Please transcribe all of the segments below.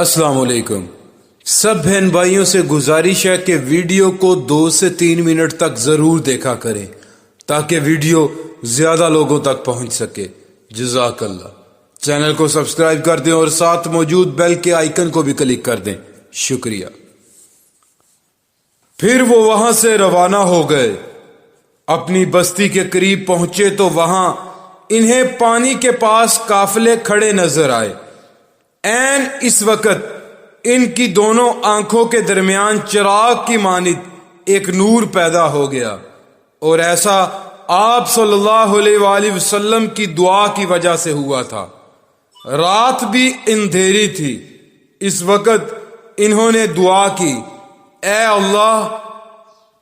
السلام علیکم۔ سب بہن بھائیوں سے گزارش ہے کہ ویڈیو کو 2 سے 3 منٹ تک ضرور دیکھا کریں تاکہ ویڈیو زیادہ لوگوں تک پہنچ سکے۔ جزاک اللہ۔ چینل کو سبسکرائب کر دیں اور ساتھ موجود بیل کے آئیکن کو بھی کلک کر دیں۔ شکریہ۔ پھر وہ وہاں سے روانہ ہو گئے۔ اپنی بستی کے قریب پہنچے تو وہاں انہیں پانی کے پاس قافلے کھڑے نظر آئے۔ عین اس وقت ان کی دونوں آنکھوں کے درمیان چراغ کی مانند ایک نور پیدا ہو گیا، اور ایسا آپ صلی اللہ علیہ وآلہ وسلم کی دعا کی وجہ سے ہوا تھا۔ رات بھی اندھیری تھی۔ اس وقت انہوں نے دعا کی، اے اللہ،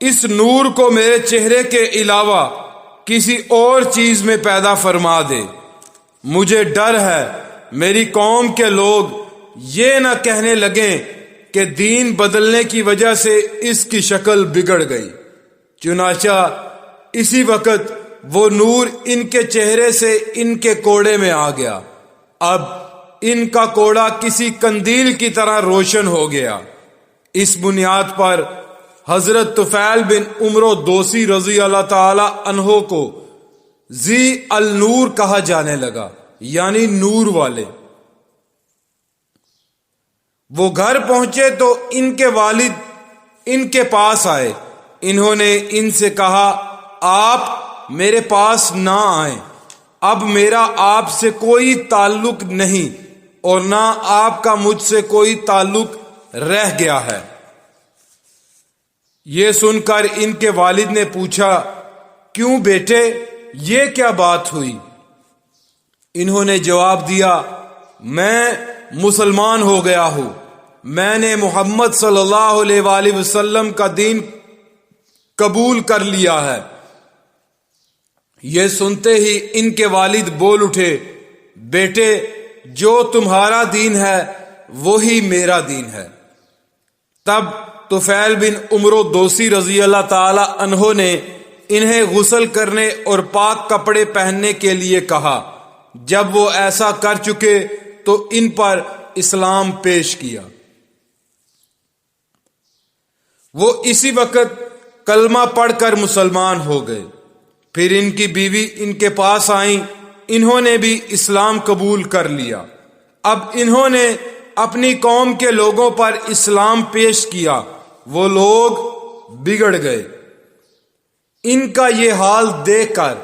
اس نور کو میرے چہرے کے علاوہ کسی اور چیز میں پیدا فرما دے۔ مجھے ڈر ہے میری قوم کے لوگ یہ نہ کہنے لگیں کہ دین بدلنے کی وجہ سے اس کی شکل بگڑ گئی۔ چنانچہ اسی وقت وہ نور ان کے چہرے سے ان کے کوڑے میں آ گیا۔ اب ان کا کوڑا کسی قندیل کی طرح روشن ہو گیا۔ اس بنیاد پر حضرت طفیل بن عمرو دوسی رضی اللہ تعالی عنہ کو ذی النور کہا جانے لگا، یعنی نور والے۔ وہ گھر پہنچے تو ان کے والد ان کے پاس آئے۔ انہوں نے ان سے کہا، آپ میرے پاس نہ آئیں، اب میرا آپ سے کوئی تعلق نہیں اور نہ آپ کا مجھ سے کوئی تعلق رہ گیا ہے۔ یہ سن کر ان کے والد نے پوچھا، کیوں بیٹے، یہ کیا بات ہوئی؟ انہوں نے جواب دیا، میں مسلمان ہو گیا ہوں، میں نے محمد صلی اللہ علیہ وآلہ وسلم کا دین قبول کر لیا ہے۔ یہ سنتے ہی ان کے والد بول اٹھے، بیٹے، جو تمہارا دین ہے وہی میرا دین ہے۔ تب طفیل بن عمرو دوسی رضی اللہ تعالی عنہ نے انہیں غسل کرنے اور پاک کپڑے پہننے کے لیے کہا۔ جب وہ ایسا کر چکے تو ان پر اسلام پیش کیا۔ وہ اسی وقت کلمہ پڑھ کر مسلمان ہو گئے۔ پھر ان کی بیوی ان کے پاس آئیں، انہوں نے بھی اسلام قبول کر لیا۔ اب انہوں نے اپنی قوم کے لوگوں پر اسلام پیش کیا، وہ لوگ بگڑ گئے۔ ان کا یہ حال دیکھ کر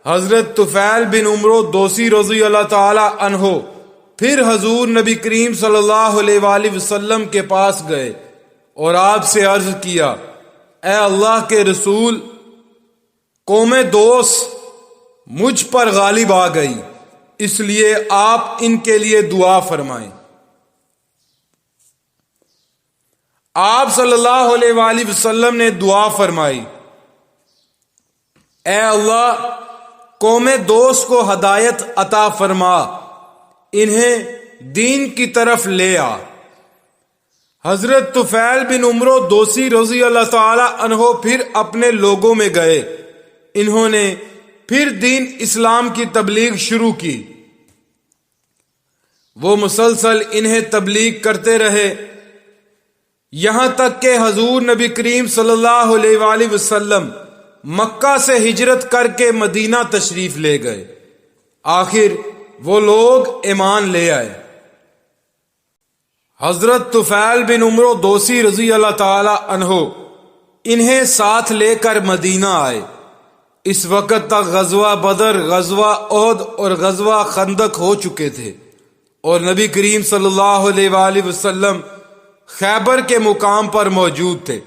حضرت طفیل بن عمرو دوسی رضی اللہ تعالی عنہ پھر حضور نبی کریم صلی اللہ علیہ وآلہ وسلم کے پاس گئے اور آپ سے عرض کیا، اے اللہ کے رسول، قوم دوس مجھ پر غالب آ گئی، اس لیے آپ ان کے لیے دعا فرمائیں۔ آپ صلی اللہ علیہ وآلہ وسلم نے دعا فرمائی، اے اللہ، قوم دوس کو ہدایت عطا فرما، انہیں دین کی طرف لے آ۔ حضرت طفیل بن عمرو دوسی رضی اللہ تعالی عنہ پھر اپنے لوگوں میں گئے۔ انہوں نے پھر دین اسلام کی تبلیغ شروع کی۔ وہ مسلسل انہیں تبلیغ کرتے رہے، یہاں تک کہ حضور نبی کریم صلی اللہ علیہ وآلہ وسلم مکہ سے ہجرت کر کے مدینہ تشریف لے گئے۔ آخر وہ لوگ ایمان لے آئے۔ حضرت طفیل بن عمرو دوسی رضی اللہ تعالی عنہ انہیں ساتھ لے کر مدینہ آئے۔ اس وقت تک غزوہ بدر، غزوہ احد اور غزوہ خندق ہو چکے تھے، اور نبی کریم صلی اللہ علیہ وآلہ وسلم خیبر کے مقام پر موجود تھے۔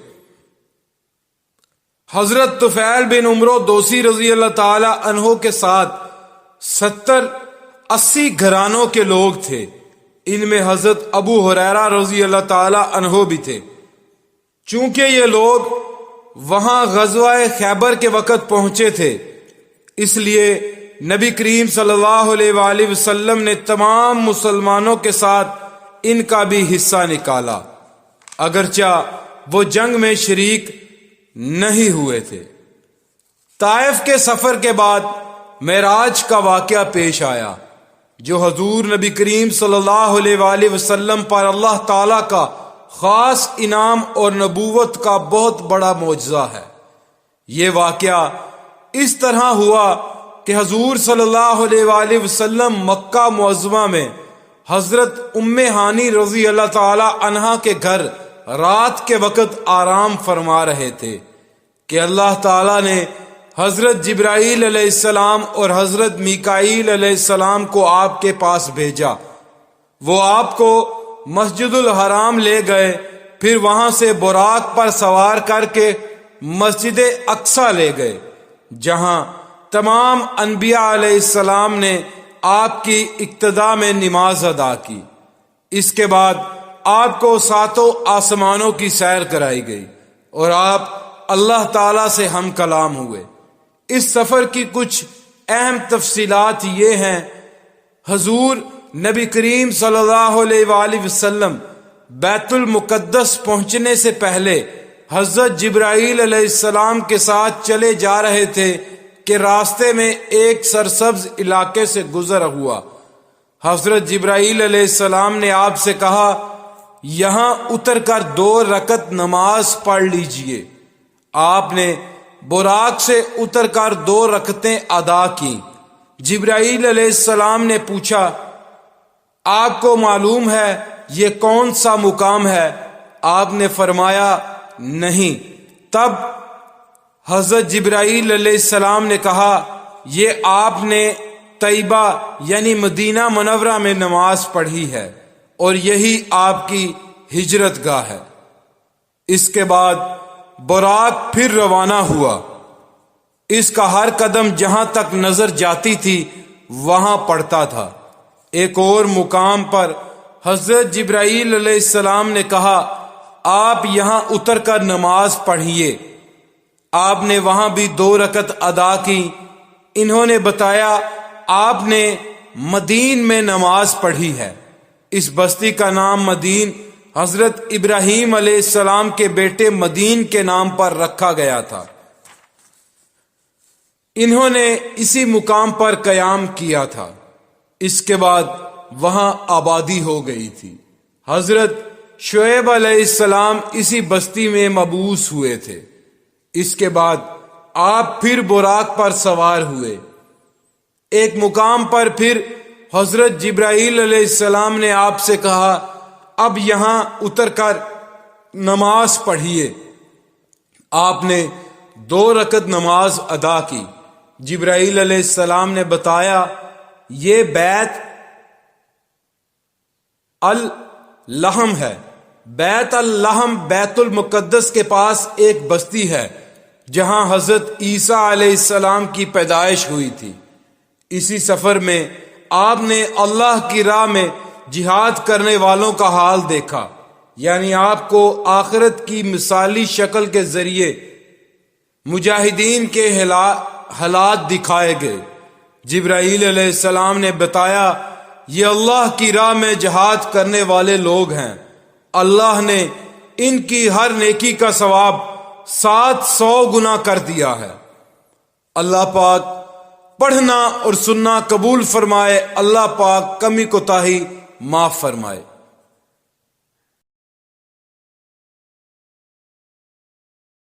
حضرت طفیل بن عمرو دوسی رضی اللہ تعالی عنہ کے ساتھ 70-80 گھرانوں کے لوگ تھے۔ ان میں حضرت ابو ہریرہ رضی اللہ تعالی عنہ بھی تھے۔ چونکہ یہ لوگ وہاں غزوہ خیبر کے وقت پہنچے تھے، اس لیے نبی کریم صلی اللہ علیہ وآلہ وسلم نے تمام مسلمانوں کے ساتھ ان کا بھی حصہ نکالا، اگرچہ وہ جنگ میں شریک نہیں ہوئے تھے۔ طائف کے سفر کے بعد معراج کا واقعہ پیش آیا۔ جو حضور نبی کریم صلی اللہ علیہ وآلہ وسلم پر اللہ تعالیٰ کا خاص انعام اور نبوت کا بہت بڑا معجزہ ہے۔ یہ واقعہ اس طرح ہوا کہ حضور صلی اللہ علیہ وآلہ وسلم مکہ معظمہ میں حضرت ام ہانی رضی اللہ تعالی عنہا کے گھر رات کے وقت آرام فرما رہے تھے کہ اللہ تعالیٰ نے حضرت جبرائیل علیہ السلام اور حضرت میکائیل علیہ السلام کو آپ کے پاس بھیجا۔ وہ آپ کو مسجد الحرام لے گئے، پھر وہاں سے براق پر سوار کر کے مسجد اقصی لے گئے، جہاں تمام انبیاء علیہ السلام نے آپ کی اقتداء میں نماز ادا کی۔ اس کے بعد آپ کو ساتوں آسمانوں کی سیر کرائی گئی اور آپ اللہ تعالیٰ سے ہم کلام ہوئے۔ اس سفر کی کچھ اہم تفصیلات یہ ہیں: حضور نبی کریم صلی اللہ علیہ وآلہ وسلم بیت المقدس پہنچنے سے پہلے حضرت جبرائیل علیہ السلام کے ساتھ چلے جا رہے تھے کہ راستے میں ایک سرسبز علاقے سے گزر ہوا۔ حضرت جبرائیل علیہ السلام نے آپ سے کہا، یہاں اتر کر 2 رکعت نماز پڑھ لیجئے۔ آپ نے براق سے اتر کر 2 رکعتیں ادا کی۔ جبرائیل علیہ السلام نے پوچھا، آپ کو معلوم ہے یہ کون سا مقام ہے؟ آپ نے فرمایا، نہیں۔ تب حضرت جبرائیل علیہ السلام نے کہا، یہ آپ نے طیبہ یعنی مدینہ منورہ میں نماز پڑھی ہے اور یہی آپ کی ہجرت گاہ ہے۔ اس کے بعد براق پھر روانہ ہوا۔ اس کا ہر قدم جہاں تک نظر جاتی تھی وہاں پڑتا تھا۔ ایک اور مقام پر حضرت جبرائیل علیہ السلام نے کہا، آپ یہاں اتر کر نماز پڑھیے۔ آپ نے وہاں بھی 2 رکعت ادا کی۔ انہوں نے بتایا، آپ نے مدین میں نماز پڑھی ہے۔ اس بستی کا نام مدین حضرت ابراہیم علیہ السلام کے بیٹے مدین کے نام پر رکھا گیا تھا۔ انہوں نے اسی مقام پر قیام کیا تھا۔ اس کے بعد وہاں آبادی ہو گئی تھی۔ حضرت شعیب علیہ السلام اسی بستی میں مبعوث ہوئے تھے۔ اس کے بعد آپ پھر براق پر سوار ہوئے۔ ایک مقام پر پھر حضرت جبرائیل علیہ السلام نے آپ سے کہا، اب یہاں اتر کر نماز پڑھیے۔ آپ نے 2 رکعت نماز ادا کی۔ جبرائیل علیہ السلام نے بتایا، یہ بیت اللحم ہے۔ بیت اللحم بیت المقدس کے پاس ایک بستی ہے جہاں حضرت عیسیٰ علیہ السلام کی پیدائش ہوئی تھی۔ اسی سفر میں آپ نے اللہ کی راہ میں جہاد کرنے والوں کا حال دیکھا، یعنی آپ کو آخرت کی مثالی شکل کے ذریعے مجاہدین کے حالات دکھائے گئے۔ جبرائیل علیہ السلام نے بتایا، یہ اللہ کی راہ میں جہاد کرنے والے لوگ ہیں۔ اللہ نے ان کی ہر نیکی کا ثواب 700 گنا کر دیا ہے۔ اللہ پاک پڑھنا اور سننا قبول فرمائے۔ اللہ پاک کمی کوتاہی معاف فرمائے۔